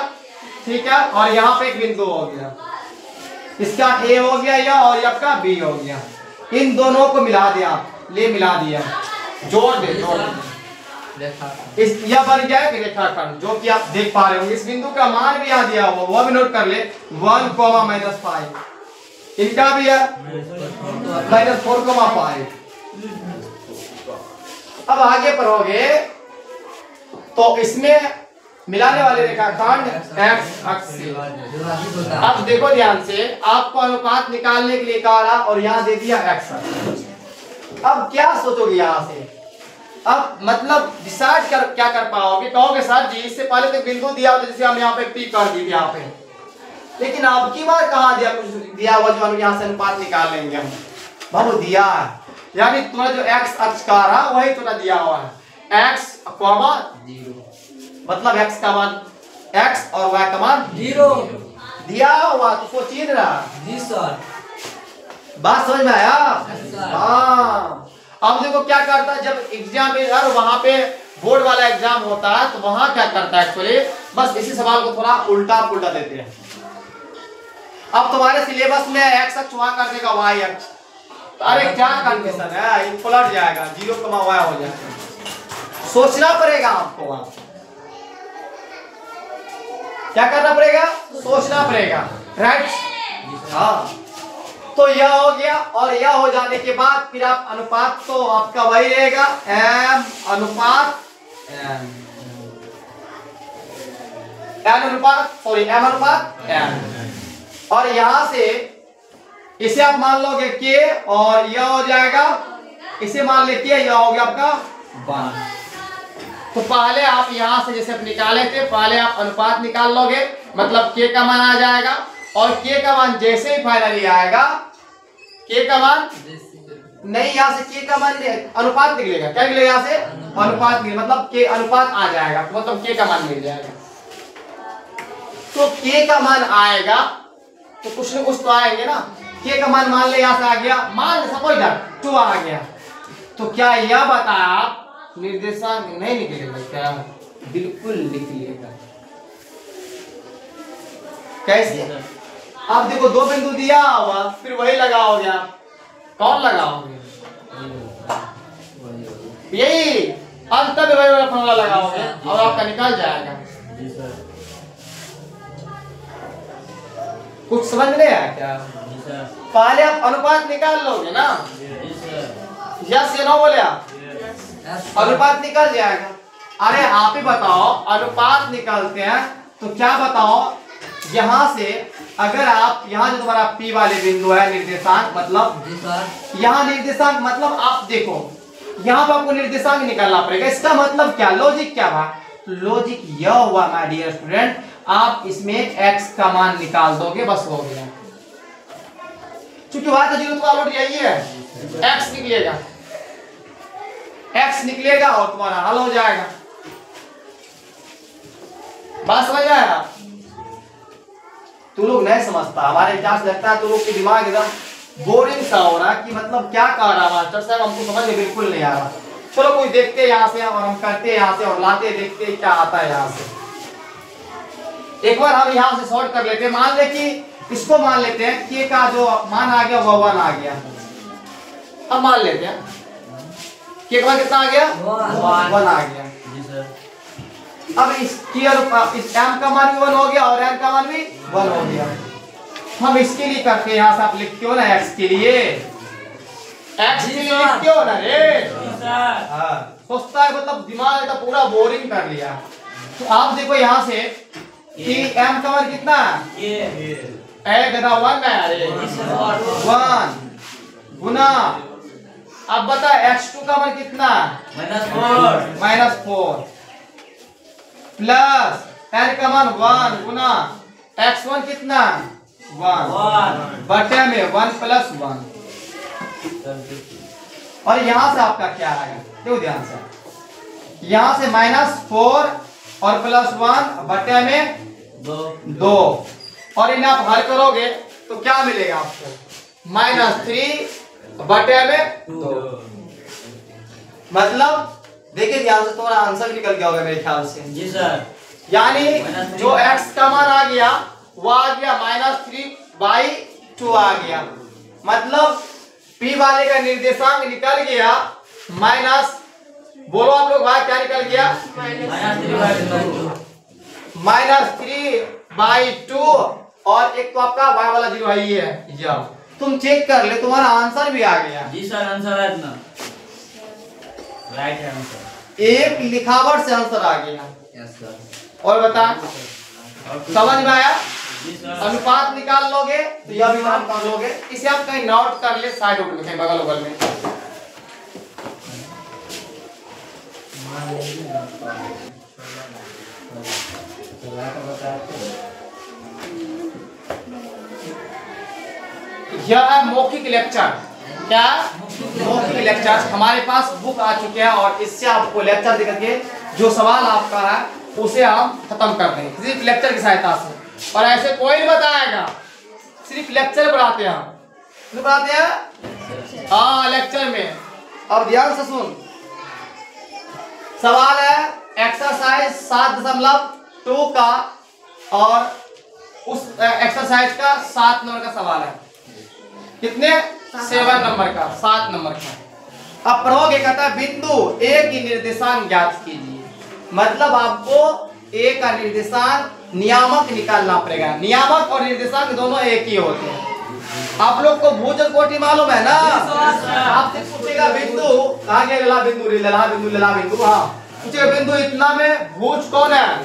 ठीक है, और यहाँ पे एक बिंदु हो गया, इसका A हो गया यह और आपका B हो गया। इन दोनों को मिला दिया, मिला दिया, जोड़ दे इस यह बन गया है रेखाखंड, जो कि आप देख पा रहे होंगे। इस बिंदु का मान भी यहाँ दिया हुआ, वह भी नोट कर ले, 1,-5, इनका भी है -4,5। अब आगे पढ़ोगे तो इसमें मिलाने वाले रेखाखंड x अक्ष से। अब देखो ध्यान से, आपको अनुपात निकालने के लिए कहा और यहाँ दे दिया x अक्ष। अब क्या सोचोगे यहाँ से, अब मतलब डिसाइड क्या कर पाओगे, कहोगे सर जी इससे पहले तो बिंदु दिया होता, जैसे हम यहाँ पे P कर दी थी यहाँ पे, लेकिन अब की बार कहाँ दिया, कुछ दिया हुआ जो हम यहाँ से अनुपात निकाल लेंगे हम, बाबू दिया है, यानी तुम्हारा जो x अक्ष का रहा वही तुम्हारा दिया हुआ है, x, 0, मतलब x का मान x और y का मान 0 दिया हुआ, तो सोचिए रहा जी सर, बात समझ में आया। हाँ, अब देखो क्या करता है, जब एग्जाम में यार वहां पे बोर्ड वाला एग्जाम होता है तो वहां क्या करता है एक्चुअली, बस इसी सवाल को थोड़ा उल्टा पुल्टा देते हैं। अब तुम्हारे सिलेबस में x अक्ष वहां कर देगा y अक्ष, अरे क्या कंडीशन है, ये पलट जाएगा, 0, y हो जाएगा। सोचना पड़ेगा आपको, वहां क्या करना पड़ेगा, सोचना पड़ेगा, राइट। हाँ, तो यह हो गया, और यह हो जाने के बाद फिर आप अनुपात तो आपका वही रहेगा, m अनुपात m अनुपात n, और यहां से इसे आप मान लोगे k और यह हो जाएगा, इसे मान लेते हैं यह हो गया आपका 1। तो पहले आप यहां से जैसे निकाले थे, पहले आप अनुपात निकाल लोगे, मतलब k का मान आ जाएगा, और k का मान जैसे ही फाइनली आएगा, k का मान नहीं, यहाँ से k का मान अनुपात निकलेगा, क्या निकलेगा यहाँ से अनुपात निकलेगा, मतलब k अनुपात आ जाएगा, तो मतलब k का मान मिल जाएगा। तो k का मान आएगा तो कुछ न कुछ तो आएंगे ना, k का मान मान ले यहाँ से आ गया, मान सपोज दैट 2 आ गया, तो क्या यह बता आप निर्देशांक नहीं निकलेगा क्या, बिल्कुल निकलेगा। कैसे, आप देखो 2 बिंदु दिया हुआ, फिर वही लगाओगे आप, कौन लगाओगे, यही अंत में वही वाला फॉर्मूला लगाओगे और आपका निकल जाएगा। कुछ समझ नहीं आया क्या, पहले आप अनुपात निकाल लोगे ना, यस या नो बोले आप, अनुपात निकल जाएगा। अरे आप ही बताओ, अनुपात निकालते हैं तो क्या बताओ, यहाँ से अगर आप यहाँ जो तुम्हारा P वाले बिंदु है निर्देशांक, मतलब यहाँ निर्देशांक, मतलब आप देखो यहाँ पर आपको निर्देशांक निकालना पड़ेगा। इसका मतलब क्या, लॉजिक क्या हुआ, लॉजिक यह हुआ माय डियर स्टूडेंट, आप इसमें x का मान निकाल दोगे, बस हो गया। क्योंकि वहां तो 0 तो ऑलरेडी यही है, x निकलेगा, x निकलेगा और तुम्हारा हल हो जाएगा। बात समझ आया, तू लोग नहीं समझता, हमारे क्लास लगता है तू लोग के दिमाग एकदम बोरिंग सा हो रहा कि मतलब क्या कह रहा मास्टर साहब, हमको समझ में बिल्कुल नहीं आ रहा। चलो कोई देखते यहाँ से और हम करते यहाँ से और लाते, देखते क्या आता है यहाँ से। एक बार हम यहाँ से सॉर्ट कर लेते हैं, मान ले कि इसको मान लेते हैं k का जो मान आ गया वो 1 आ गया, अब मान लेते हैं k का कितना आ गया, 1 आ गया। अब इस m का मान भी 1 हो गया और n का मान भी 1 हो गया। हम इसके लिए करते हैं, यहाँ से आप लिखते हो ना x के लिए, लिखते हो ना रे, हाँ सोचता है मतलब दिमाग एकदम पूरा बोरिंग कर लिया। तो आप देखो यहाँ से कि m का मान कितना है, ए गधा 1 है, अरे 1 गुना, अब बता x2 का मान कितना -4 प्लस l का मान 1 गुना x1 कितना 1 बटे में 1 + 1। और यहाँ से आपका क्या आएगा, देखो ध्यान से, यहाँ से -4 और +1 बटे में 2, और इन्हें आप हल करोगे तो क्या मिलेगा आपको, -3 बटे में 2। मतलब देखिए ध्यान से, तुम्हारा आंसर निकल गया होगा मेरे ख्याल से। जी सर। यानी जो x का मान आ गया वो आ गया -3/2 आ गया। मतलब p वाले का निर्देशांक निकल गया माइनस, बोलो आप लोग भाई क्या निकल गया, -3/2, और एक तो आपका y वाला 0 ही है। जब तुम चेक कर ले तुम्हारा आंसर भी आ गया। जी सर, आंसर है इतना राइट है आंसर, एक लिखावट से आंसर आ गया। Yes sir. और बता समझ में आया, जी सर। अनुपात निकाल लोगे तो यह भी मान निकाल लोगे। इसे आप कहीं नोट कर ले, साइड में कहीं बगल बगल में। यह है मौखिक लेक्चर। क्या मौखिक लेक्चर, हमारे पास बुक आ चुके हैं और इससे आपको लेक्चर देकर के जो सवाल आपका है उसे हम खत्म कर देंगे सिर्फ लेक्चर की सहायता से। और ऐसे कोई नहीं बताएगा, सिर्फ लेक्चर पढ़ाते हैं हम, पढ़ाते हैं हाँ लेक्चर में। अब ध्यान से सुन, सवाल है एक्सरसाइज 7.2 का, और उस एक्सरसाइज का 7 नंबर का सवाल है। कितने 7 नंबर का, 7 नंबर का। अब पढ़ोगे, कहता है बिंदु ए की निर्देशांक ज्ञात कीजिए। मतलब आपको ए का निर्देशांक नियामक निकालना पड़ेगा। नियामक और निर्देशांक दोनों एक ही होते हैं। आप लोग को भुज कोटि मालूम है ना, आपसे पूछेगा बिंदु कहाँ गया, लला बिंदु, लला बिंदु, लला बिंदु, हाँ पूछेगा बिंदु इतना में भुज कौन है,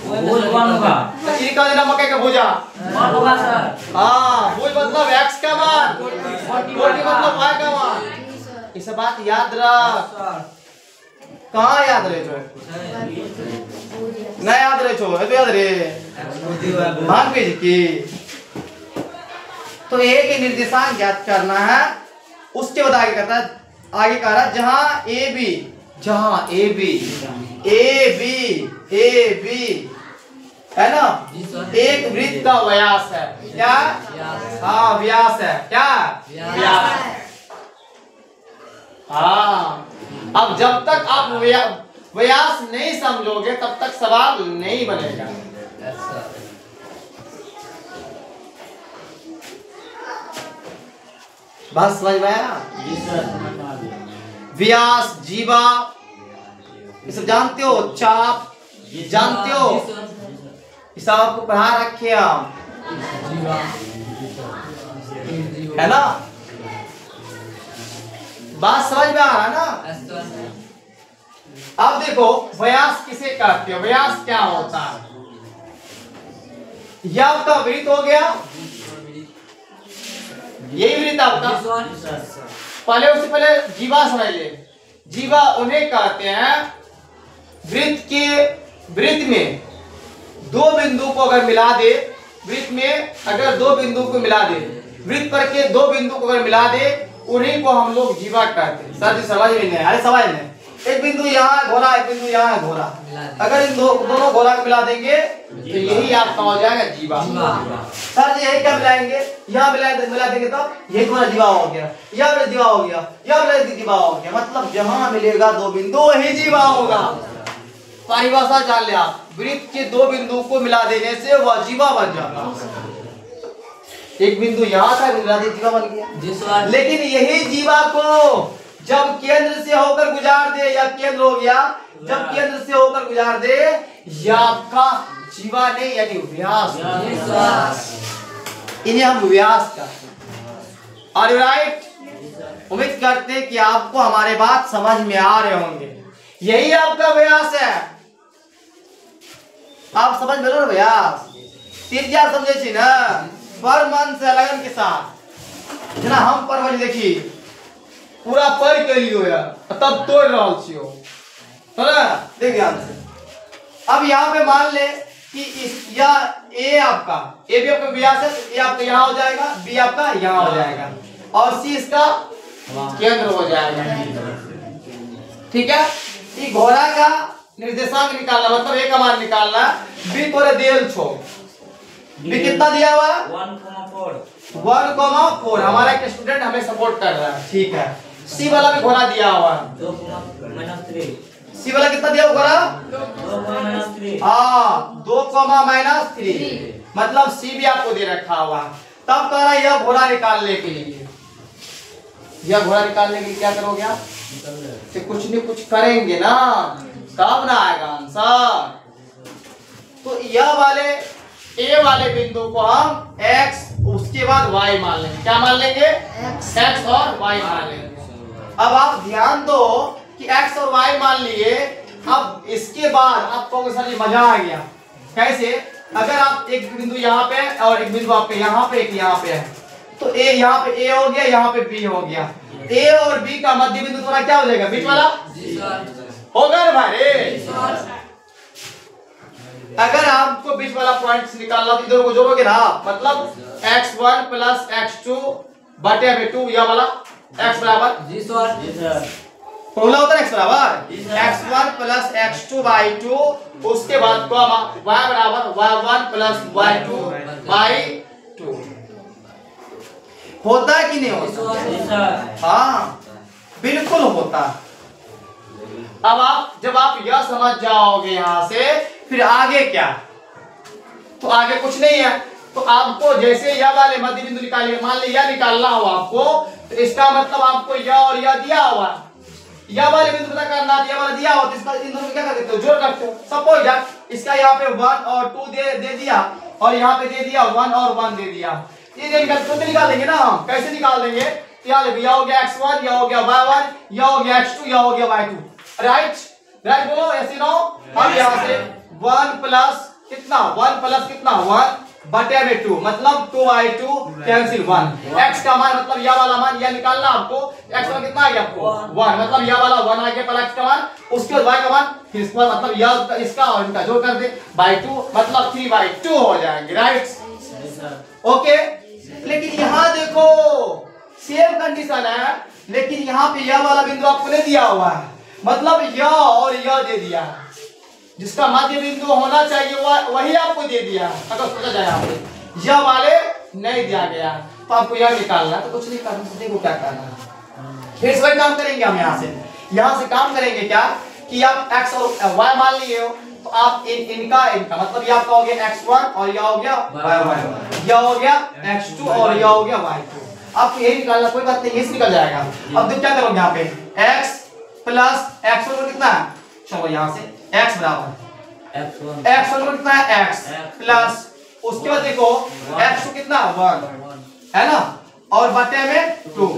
भुज कौन होगा, का देना मकई का भुजा कौन होगा सर। हाँ, भुज मतलब x का मान, कोटि मतलब y का मान। इस बात याद रख। कहाँ याद रहे छो, नहीं याद रहे छो, है तो याद रे भाग पेज की। तो ए के निर्देशांक ज्ञात करना है। उसके बाद आगे कहता है, आगे कह रहा जहां ए बी, जहां A B, A B, A B है ना, एक वृत्त का व्यास है। क्या, हाँ व्यास है, क्या व्यास। हाँ, अब जब तक आप व्यास नहीं समझोगे तब तक सवाल नहीं बनेगा। बस समझ में आया। व्यास, जीवा, ये सब जानते हो, चाप जानते हो, ये सब आपको पढ़ा रखे हम, है ना। बात समझ में आ रहा है ना। अब देखो व्यास किसे कहते हो, व्यास क्या होता है। यह आपका वृत्त हो गया, यही वृत्त आपका। पहले उससे पहले जीवा समझ ले। जीवा उन्हें कहते हैं वृत्त में दो बिंदु को अगर मिला दे, वृत्त में अगर दो बिंदु को मिला दे, वृत्त पर के दो बिंदु को अगर मिला दे, उन्हीं को हम लोग जीवा कहते हैं। सर जी समझ में नहीं आया, समझ में। एक बिंदु यहाँ है घोड़ा, एक बिंदु यहाँ है घोड़ा, अगर इन दोनों घोड़ा को मिला देंगे तो यही आपका हो जाएगा जीवा। सर जी यही क्या मिलाएंगे, यहाँ मिला देंगे तो यही घोड़ा जीवा हो गया, यह जीवा हो गया, यह जीवा हो गया। मतलब जहाँ मिलेगा दो बिंदु वही जीवा होगा। परिभाषा जान ले आप, वृत्त के दो बिंदु को मिला देने से वह जीवा बन जाता। एक बिंदु यहाँ था, मिला दे जीवा बन गया। लेकिन यही जीवा को जब केंद्र से होकर गुजार दे, या केंद्र हो गया, जब केंद्र से होकर गुजार दे, यह आपका जीवा नहीं यानी व्यास। इन्हें हम व्यास कहते हैं। ऑलराइट, उम्मीद करते हैं कि आपको हमारे बात समझ में आ रहे होंगे। यही आपका व्यास है, आप समझ में लो ना व्यास। त्रिज्या समझे छी ना, पर मन से लगन के साथ जना हम पर वाली देखी पूरा पर के लियो यार, तब तोड़ रहल छियो है ना। देख ध्यान से, अब यहाँ पे मान ले कि इस या ए आपका, ए भी आपका व्यास है, ए आपका यहाँ हो जाएगा, बी आपका यहाँ हो जाएगा और सी इसका केंद्र हो जाएगा। ठीक है, ये घोड़ा का निर्देशांक निकालना मतलब ए का मान निकालना। बी तोरे देल छो, बी कितना दिया हुआ है 1,4 हमारा एक स्टूडेंट हमें सपोर्ट कर रहा है। ठीक है, सी वाला भी घोड़ा दिया हुआ है 2,-3 सी वाला कितना दिया हुआ घोड़ा 2,-3 हाँ 2,-3 मतलब सी भी आपको दे रखा हुआ। तब कह रहा है यह घोड़ा निकालने के लिए, यह घोड़ा निकालने के लिए क्या करोगे आप, से कुछ नहीं कुछ करेंगे ना, तब ना आएगा आंसर। तो यह वाले ए वाले बिंदु को हम x उसके बाद y मान लेंगे। क्या मान लेंगे x और y मान लेंगे। अब आप ध्यान दो कि x और y मान लिए, अब इसके बाद आप कहोगे सर ये मजा आ गया। कैसे, अगर आप एक बिंदु यहाँ पे और एक बिंदु आपके यहाँ पे एक यहाँ पे है, तो a यहाँ पे a हो गया, यहाँ पे b हो गया, a और b का मध्य बिंदु तुम्हारा क्या हो जाएगा, बीच वाला होगा ना भाई। अगर आपको बीच वाला पॉइंट निकालना तो इधर को जोड़ोगे ना, मतलब x1 प्लस x2 बटे में 2, यह वाला x बराबर जी सर फॉर्मूला होता है x बराबर x1 प्लस x2 बाई 2, उसके बाद कॉमा y बराबर y1 प्लस y2 बाई 2। होता है कि नहीं होता? हाँ बिल्कुल होता। अब आप जब आप यह समझ जाओगे यहाँ से, फिर आगे क्या, तो आगे कुछ नहीं है। तो आपको जैसे यह वाले मध्य बिंदु निकालिए, मान लीजिए यह निकालना हो आपको, तो इसका मतलब आपको यह और यह दिया हुआ, यह वाले बिंदु पता करना, यह वाला दिया हो, तो इसका इन दोनों क्या कर देते हो, जोड़ करते हो। सपोज दैट इसका यहाँ पे 1 और 2 दे दिया और यहाँ पे दे दिया 1 और 1 दे दिया, ये निकाल देंगे ना हम। कैसे निकाल देंगे, यह हो गया x1, यह हो गया y1, यह हो गया x2, यह हो गया y2, राइट राइट बोलो ऐसे नो। अब यहाँ से 1 प्लस कितना, 1 प्लस कितना 1 बटे में 2, मतलब 2/2 कैंसिल 1। x का मान मतलब यह वाला मान यह निकालना आपको, x का कितना आ गया आपको 1, मतलब यह वाला 1 आ गया पहला x का मान, उसके बाद y का मान, फिर इसका मतलब यह इसका और इनका जोड़ कर दे बाई 2, मतलब 3/2 हो जाएंगे, राइट ओके। लेकिन यहाँ देखो सेम कंडीशन है, लेकिन यहाँ पे यह वाला बिंदु आपको नहीं दिया हुआ है, मतलब यह और यह दे दिया, जिसका मध्य बिंदु होना चाहिए वही आपको दे दिया। अगर सोचा जाए आपको यह वाले नहीं दिया गया, तो आपको यह निकालना, तो कुछ नहीं करना, देखो क्या करना है। फिर वही काम करेंगे हम यहाँ से काम करेंगे क्या कि आप x और y मान लिए हो, तो आप इनका मतलब ये आपका हो गया x1 और यह हो गया y1, यह हो गया x2 और यह हो गया y2। आपको यही निकालना, कोई बात नहीं, ये निकल जाएगा। अब देख क्या करोगे यहाँ पे x प्लस x1 कितना है, चलो यहाँ से x बराबर x1 कितना है x प्लस, उसके बाद देखो x2 कितना 1 है ना, और बटे में 2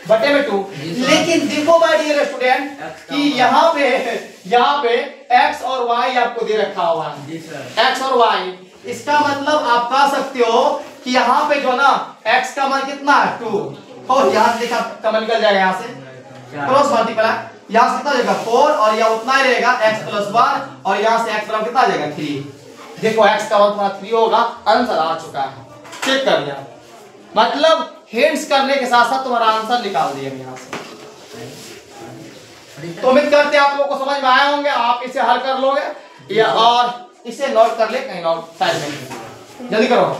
लेकिन देखो माय डियर स्टूडेंट कि यहाँ पे x और y आपको दे रखा हुआ है, x और y, इसका मतलब आप कह सकते हो कि यहाँ पे जो ना x का मान कितना है 2, और यहाँ से देखा कम निकल जाएगा, यहाँ से क्रॉस मल्टीप्लाई, यहाँ से कितना जाएगा 4 और यह उतना ही रहेगा x प्लस 1, और यहाँ से x बराबर कितना आ जाएगा 3। देखो x का मान 3 होगा, आंसर आ चुका है, चेक कर लिया, मतलब हिंट्स करने के साथ साथ तुम्हारा आंसर निकाल दिया यहाँ से। तो उम्मीद करते हैं आप लोगों को समझ में आए होंगे, आप इसे हल कर लोगे या और इसे नोट कर ले कहीं नोट साइड में, जल्दी करो।